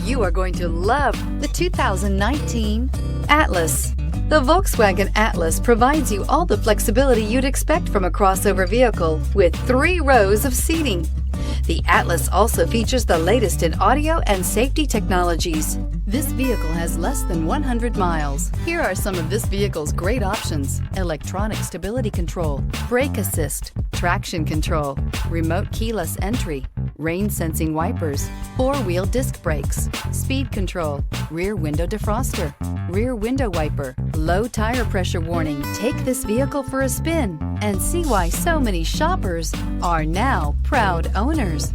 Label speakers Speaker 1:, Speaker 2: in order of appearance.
Speaker 1: you are going to love the 2019 Atlas. The Volkswagen Atlas provides you all the flexibility you'd expect from a crossover vehicle with 3 rows of seating. The Atlas also features the latest in audio and safety technologies. This vehicle has less than 100 miles. Here are some of this vehicle's great options: electronic stability control, brake assist, traction control, remote keyless entry, rain sensing wipers, 4-wheel disc brakes, speed control, rear window defroster, rear window wiper, low tire pressure warning. Take this vehicle for a spin and see why so many shoppers are now proud owners.